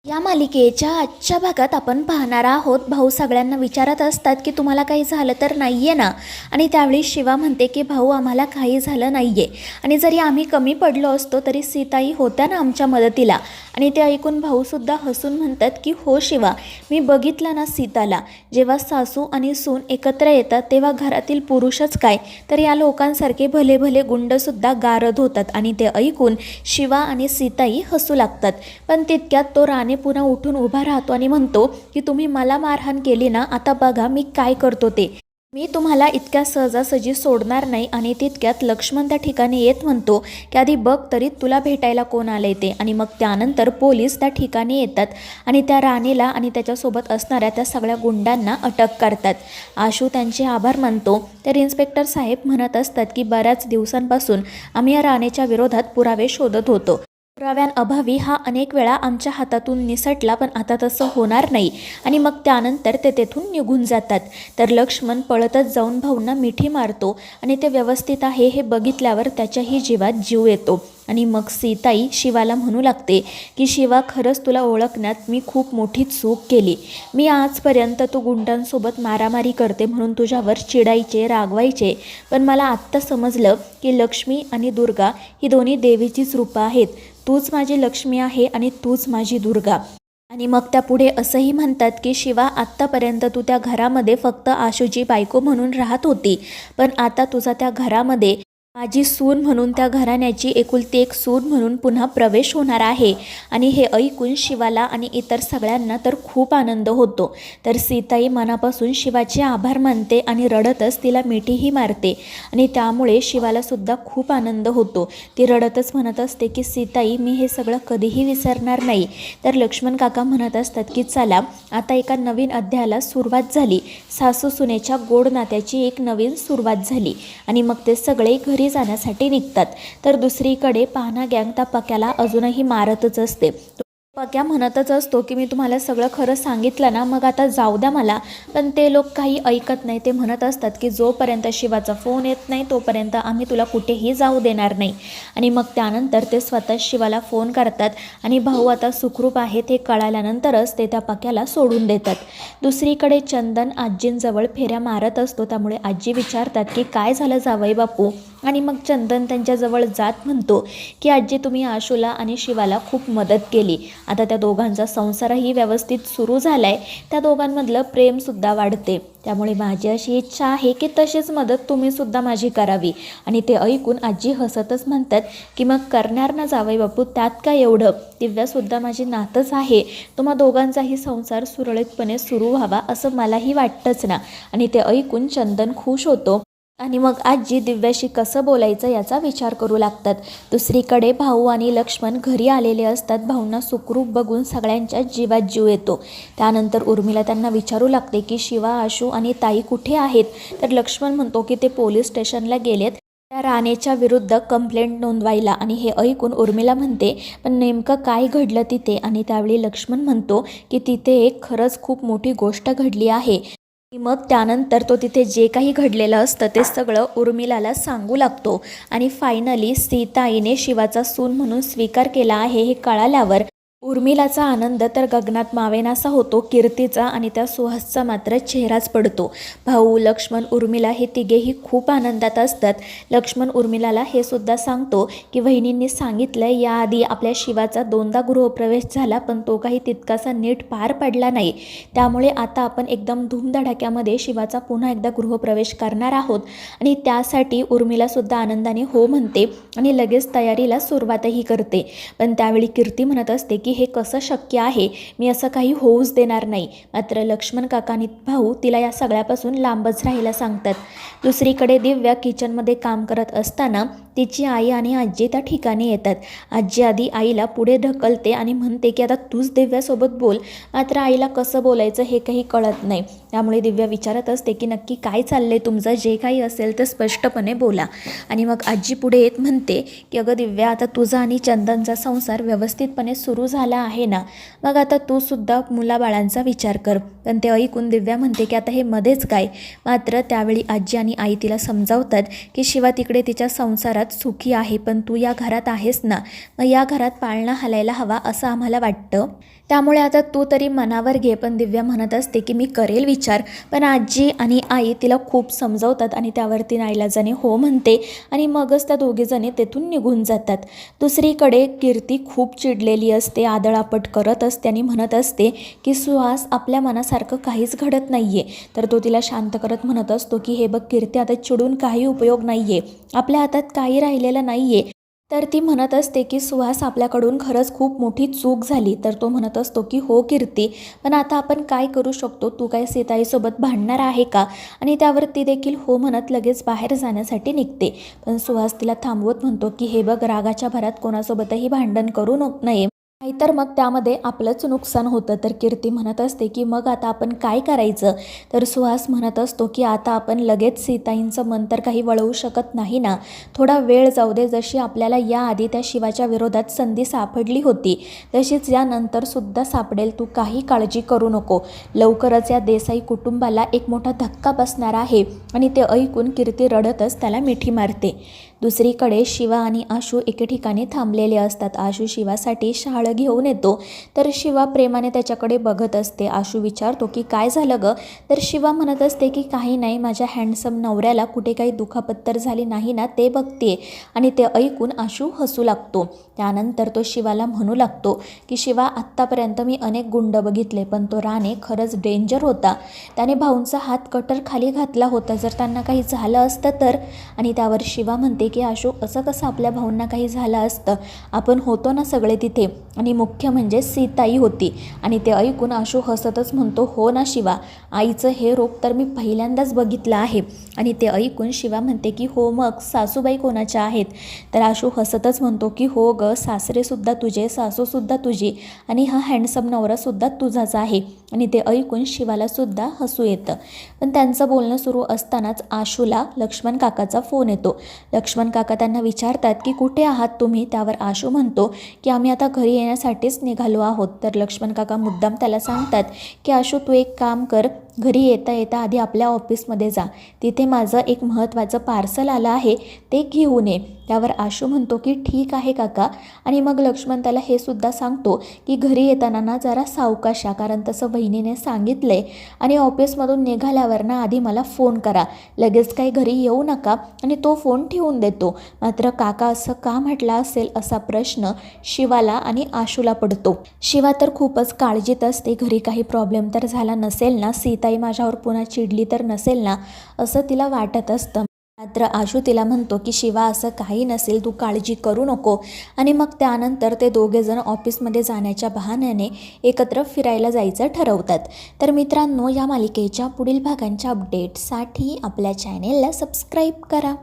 या मालिकेच्या आजच्या भागात आपण पाहणार आहोत, भाऊ सगळ्यांना विचारत असतात की तुम्हाला काही झालं तर नाही आहे ना. आणि त्यावेळी शिवा म्हणते की भाऊ आम्हाला काही झालं नाही आहे, आणि जरी आम्ही कमी पडलो असतो तरी सीताई होत्या ना आमच्या मदतीला. आणि ते ऐकून भाऊसुद्धा हसून म्हणतात की हो शिवा, मी बघितलं ना सीताला, जेव्हा सासू आणि सून एकत्र येतात तेव्हा घरातील पुरुषच काय तर या लोकांसारखे भले भले गुंडसुद्धा गारद होतात. आणि ते ऐकून शिवा आणि सीताई हसू लागतात. पण तितक्यात तो राणे पुन्हा उठून उभा राहतो आणि म्हणतो की तुम्ही मला मारहाण केली ना, आता बघा मी काय करतो ते. मी तुम्हाला इतक्या सहजासहजी सोडणार नाही. आणि तितक्यात लक्ष्मण त्या ठिकाणी येत म्हणतो की आधी बघ तरी तुला भेटायला कोण आले ते. आणि मग त्यानंतर पोलीस त्या ठिकाणी येतात आणि त्या राणीला आणि त्याच्यासोबत असणाऱ्या त्या सगळ्या गुंडांना अटक करतात. आशू त्यांचे आभार मानतो. तर इन्स्पेक्टर साहेब म्हणत असतात की बऱ्याच दिवसांपासून आम्ही या राणीच्या विरोधात पुरावे शोधत होतो. पुराव्यांअभावी हा अनेक वेळा आमच्या हातातून निसटला, पण आता तसं होणार नाही. आणि मग त्यानंतर ते तेथून निघून जातात. तर लक्ष्मण पळतच जाऊन भाऊंना मिठी मारतो आणि ते व्यवस्थित आहे हे बघितल्यावर त्याच्याही जीवात जीव येतो. आणि मग सीताई शिवाला म्हणू लागते की शिवा, खरंच तुला ओळखण्यात मी खूप मोठी चूक केली. मी आजपर्यंत तू गुंडांसोबत मारामारी करते म्हणून तुझ्यावर चिडायचे, रागवायचे, पण मला आत्ता समजलं की लक्ष्मी आणि दुर्गा ही दोन्ही देवीचीच रूपं आहेत. तूच माझी लक्ष्मी आहे आणि तूच माझी दुर्गा. आणि मग त्या पुढे असंही म्हणतात की शिवा, आत्तापर्यंत तू त्या घरामध्ये फक्त आशूची बायको म्हणून राहत होती, पण आता तुझा त्या घरामध्ये माझी सून म्हणून, त्या घराण्याची एकुलती एक सून म्हणून पुन्हा प्रवेश होणार आहे. आणि हे ऐकून शिवाला आणि इतर सगळ्यांना तर खूप आनंद होतो. तर सीताई मनापासून शिवाचे आभार मानते आणि रडतच तिला मिठीही मारते. आणि त्यामुळे शिवाला सुद्धा खूप आनंद होतो. ती रडतच म्हणत असते की सीताई, मी हे सगळं कधीही विसरणार नाही. तर लक्ष्मण काका म्हणत असतात की चला, आता एका नवीन अध्यायाला सुरुवात झाली. सासू सुनेच्या गोड नात्याची एक नवीन सुरुवात झाली. आणि मग ते सगळे घरी जाण्यासाठी निघतात. तर दुसरीकडे पाहणा गँग त्या पक्याला अजूनही मारतच असते. पक्या म्हणतच असतो की मी तुम्हाला सगळं खरं सांगितलं ना, मग आता जाऊ द्या मला. पण ते लोक काही ऐकत नाही. ते म्हणत असतात की जोपर्यंत शिवाचा फोन येत नाही तोपर्यंत आम्ही तुला कुठेही जाऊ देणार नाही. आणि मग त्यानंतर ते स्वतः शिवाला फोन करतात आणि भाऊ आता सुखरूप आहेत हे कळाल्यानंतरच ते त्या पक्याला सोडून देतात. दुसरीकडे चंदन आजींजवळ फेऱ्या मारत असतो. त्यामुळे आजी विचारतात की काय झालं जावई बापू. आणि मग चंदन त्यांच्याजवळ जात म्हणतो की आजी, तुम्ही आशूला आणि शिवाला खूप मदत केली. आता त्या दोघांचा संसारही व्यवस्थित सुरू झाला आहे. त्या दोघांमधलं प्रेमसुद्धा वाढते. त्यामुळे माझी अशी इच्छा आहे की तशीच मदत तुम्हीसुद्धा माझी करावी. आणि ते ऐकून आजी हसतच म्हणतात की मग करणार ना जावई बापू, त्यात काय एवढं. दिव्यासुद्धा माझी नातच आहे. तुम्हा दोघांचाही संसार सुरळीतपणे सुरू व्हावा असं मलाही वाटतंच ना. आणि ते ऐकून चंदन खुश होतो. आणि मग आजी दिव्याशी कसं बोलायचं याचा विचार करू लागतात. दुसरीकडे भाऊ आणि लक्ष्मण घरी आलेले असतात. भाऊंना सुखरूप बघून सगळ्यांच्या जीवात जीव येतो. त्यानंतर उर्मिला त्यांना विचारू लागते की शिवा, आशू आणि ताई कुठे आहेत. तर लक्ष्मण म्हणतो की ते पोलीस स्टेशनला गेलेत त्या राणेच्या विरुद्ध कंप्लेंट नोंदवायला. आणि हे ऐकून उर्मिला म्हणते पण नेमकं काय घडलं तिथे. आणि त्यावेळी लक्ष्मण म्हणतो की तिथे एक खरंच खूप मोठी गोष्ट घडली आहे. मग त्यानंतर तो तिथे जे काही घडलेलं असतं ते सगळं उर्मिलाला सांगू लागतो. आणि फायनली सीताईने शिवाचा सून म्हणून स्वीकार केला आहे हे कळाल्यावर उर्मिलाचा आनंद तर गगनात मावेनासा होतो. कीर्तीचा आणि त्या सुहासचा मात्र चेहराच पडतो. भाऊ, लक्ष्मण, उर्मिला हे तिघेही खूप आनंदात असतात. लक्ष्मण उर्मिलाला हे सुद्धा सांगतो की वहिनींनी सांगितलं याआधी आपल्या शिवाचा 2दा गृहप्रवेश झाला, पण तो काही तितकासा नीट पार पडला नाही. त्यामुळे आता आपण एकदम धूमधडाक्यामध्ये शिवाचा पुन्हा एकदा गृहप्रवेश करणार आहोत. आणि त्यासाठी उर्मिलासुद्धा आनंदाने हो म्हणते आणि लगेच तयारीला सुरुवातही करते. पण त्यावेळी कीर्ती म्हणत असते की हे कसं शक्य आहे, मी असं काही होऊच देणार नाही. मात्र लक्ष्मण काकांनी भाऊ तिला या सगळ्यापासून लांबच राहायला सांगतात. दुसरीकडे दिव्या किचनमध्ये काम करत असताना तिची आई आणि आजी त्या ठिकाणी येतात. आजी आधी आईला पुढे ढकलते आणि म्हणते की आता तूच दिव्यासोबत बोल. मात्र आईला कसं बोलायचं हे काही कळत नाही. त्यामुळे दिव्या विचारत असते की नक्की काय चाललंय तुमचं, जे काही असेल तर स्पष्टपणे बोला. आणि मग आजी पुढे येत म्हणते की अगं दिव्या, आता तुझा आणि चंदनचा संसार व्यवस्थितपणे सुरू झाला आहे ना, मग आता तू सुद्धा मुलाबाळांचा विचार कर. पण ते ऐकून दिव्या म्हणते की आता हे मध्येच काय. मात्र त्यावेळी आजी आणि आई तिला समजावतात की शिवा तिकडे तिच्या संसारात घरात सुखी आहे, पण तू या घरात आहेस ना, मग या घरात पाळणा हलायला हवा असं आम्हाला वाटतं. त्यामुळे आता तू तरी मनावर घे. पण दिव्या म्हणत असते की मी करेल विचार. पण आजी आणि आई तिला खूप समजवतात आणि त्यावरती नाईलाजाने हो म्हणते आणि मगच त्या दोघीजणी तेथून निघून जातात. दुसरीकडे कीर्ती खूप चिडलेली असते, आदळापट करत असते आणि म्हणत असते की सुहास आपल्या मनासारखं काहीच घडत नाही आहे. तर तो तिला शांत करत म्हणत असतो की हे बघ कीर्ती, आता चिडून काही उपयोग नाही आहे, आपल्या हातात काही राहिलेलं नाही आहे. तर ती म्हणत असते की सुहास आपल्याकडून खरंच खूप मोठी चूक झाली. तर तो म्हणत असतो की हो कीर्ती, पण आता आपण काय करू शकतो, तू काय सीताईसोबत भांडणार आहे का? आणि त्यावर ती देखील हो म्हणत लगेच बाहेर जाण्यासाठी निघते. पण सुहास तिला थांबवत म्हणतो की हे बघ, रागाच्या भरात कोणासोबतही भांडण करू नये, नाहीतर मग त्यामध्ये आपलंच नुकसान होतं. तर कीर्ती म्हणत असते की मग आता आपण काय करायचं? तर सुहास म्हणत असतो की आता आपण लगेच सीताईंचं मन तर काही वळवू शकत नाही ना, थोडा वेळ जाऊ दे. जशी आपल्याला याआधी त्या शिवाच्या विरोधात संधी सापडली होती तशीच यानंतरसुद्धा सापडेल, तू काही काळजी करू नको. लवकरच या देसाई कुटुंबाला एक मोठा धक्का बसणार आहे. आणि ते ऐकून कीर्ती रडतच त्याला मिठी मारते. दुसरीकडे शिवा आणि आशू एके ठिकाणी थांबलेले असतात. आशू शिवासाठी शहाळं घेऊन येतो. तर शिवा प्रेमाने त्याच्याकडे बघत असते. आशू विचारतो की काय झालं गं? तर शिवा म्हणत असते की काही नाही, माझ्या हँडसम नवऱ्याला कुठे काही दुखापत तर झाली नाही ना, ते बघते. आणि ते ऐकून आशू हसू लागतो. त्यानंतर तो शिवाला म्हणू लागतो की शिवा, आत्तापर्यंत मी अनेक गुंड बघितले, पण तो राणे खरंच डेंजर होता. त्याने भाऊंचा हात कटर खाली घातला होता, जर त्यांना काही झालं असतं तर. आणि त्यावर शिवा म्हणते की आशू, असं कसं आपल्या भाऊंना काही झालं असतं, आपण होतो ना सगळे तिथे, आणि मुख्य म्हणजे सीताई होती. आणि ते ऐकून आशू हसतच म्हणतो हो ना शिवा, आईचं हे रूप तर मी पहिल्यांदाच बघितलं आहे. आणि ते ऐकून शिवा म्हणते की हो, मग सासूबाई कोणाच्या आहेत? तर आशू हसतच म्हणतो की हो ग, सासरेसुद्धा तुझे, सासूसुद्धा तुझी, आणि हा हँडसम नवरासुद्धा तुझाच आहे. आणि ते ऐकून शिवालासुद्धा हसू येतं. पण त्यांचं बोलणं सुरू असतानाच आशूला लक्ष्मण काकाचा फोन येतो. लक्ष्मण काका त्यांना विचारतात की कुठे आहात तुम्ही? त्यावर आशू म्हणतो की आम्ही आता घरी येण्यासाठीच निघालो आहोत. तर लक्ष्मण काका मुद्दाम त्याला सांगतात की आशू, तू एक काम कर, घरी येता येता आधी आपल्या ऑफिसमध्ये जा, तिथे माझं एक महत्त्वाचं पार्सल आलं आहे, ते घेऊन ये. त्यावर आशू म्हणतो की ठीक आहे काका. आणि मग लक्ष्मण त्याला हे सुद्धा सांगतो की घरी येताना ना जरा सावकाश या, कारण तसं बहिणीने सांगितलं आहे. आणि ऑफिसमधून निघाल्यावर ना आधी मला फोन करा, लगेच काही घरी येऊ नका. आणि तो फोन ठेवून देतो. मात्र काका असं का म्हटला असेल असा प्रश्न शिवाला आणि आशूला पडतो. शिवा तर खूपच काळजीत असते, घरी काही प्रॉब्लेम तर झाला नसेल ना, सीताई माझ्यावर पुन्हा चिडली तर नसेल ना, असं तिला वाटत असतं. मात्र आशू तिला म्हणतो की शिवा, असं काही नसेल, तू काळजी करू नको. आणि मग त्यानंतर ते दोघेजण ऑफिसमध्ये जाण्याच्या बहाण्याने एकत्र फिरायला जायचं ठरवतात. तर मित्रांनो, या मालिकेच्या पुढील भागांच्या अपडेट्ससाठी आपल्या चॅनेलला सबस्क्राईब करा.